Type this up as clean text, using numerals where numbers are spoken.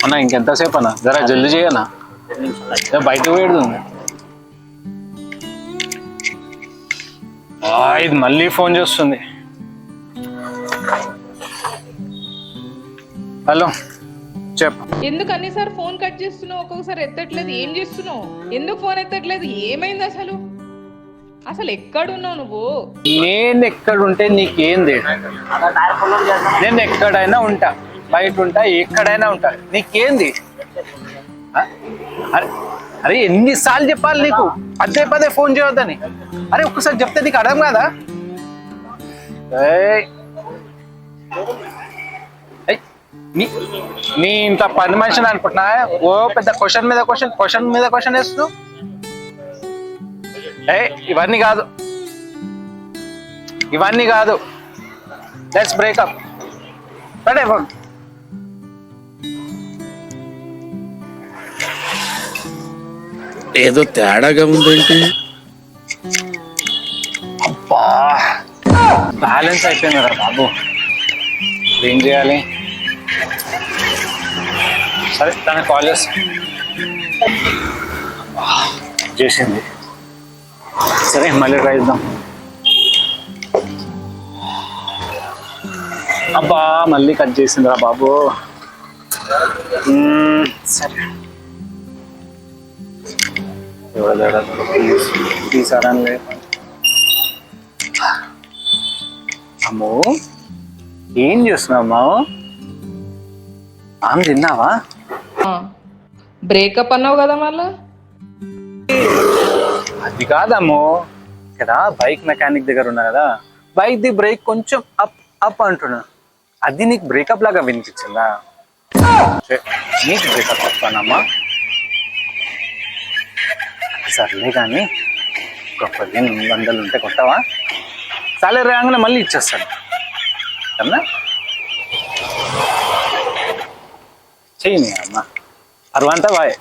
అన్నా ఇంకెంతసేపు అన్నా జరా జల్దీ చేయనా బయట పెడుతుంది ఇది మళ్ళీ ఫోన్ చేస్తుంది. హలో చెప్పు. ఎందుకు అన్నిసారి ఫోన్ కట్ చేస్తున్నావు, ఒక్కొక్కసారి ఎత్తట్లేదు, ఏం చేస్తున్నావు, ఎందుకు ఫోన్ ఎత్తట్లేదు, ఏమైంది అసలు? అసలు ఎక్కడున్నావు నువ్వు? నేను ఎక్కడుంటే నీకేంది? నేను ఎక్కడైనా ఉంటా, బయట ఉంటా, ఎక్కడైనా ఉంటా, నీకేంది? అరే ఎన్నిసార్లు చెప్పాలి నీకు పదే పదే ఫోన్ చేయొద్దని? అరే ఒక్కసారి చెప్తే నీకు అర్థం కదా? నీ ఇంత పని మనిషిని అనుకుంటున్నా? ఓ పెద్ద క్వశ్చన్ మీద క్వశ్చన్ వేస్తూ ఇవన్నీ కాదు లెట్స్ బ్రేకప్. ఏదో తేడాగా ఉందేంటి? అబ్బా బ్యాలెన్స్ అయిపోయింది రా బాబు, ఏం చేయాలి? సరే తనకు కాల్ చేసింది, సరే మళ్ళీ ట్రై చేద్దాం. అబ్బా మళ్ళీ కట్ చేసిందిరా బాబు. సరే తీసారని అమ్మో ఏం చేస్తున్నావు? ఆమె తిన్నావా? బ్రేకప్ అన్నావు కదా మళ్ళా. అది కాదమ్మో, ఇక్కడ బైక్ మెకానిక్ దగ్గర ఉన్నా కదా, బైక్ ది బ్రేక్ కొంచెం అప్ అప్ అంటున్నా, అది నీకు బ్రేకప్ లాగా వినిపించిందా? నీకు బ్రేకప్ అప్పానమ్మా. సర్లే కానీ ఒక 1500 ఉంటే కొట్టవా? సాలరీ రాగానే మళ్ళీ ఇచ్చేస్తాను అన్నా. చెయ్యి అమ్మా, అరవంతా బాయ్.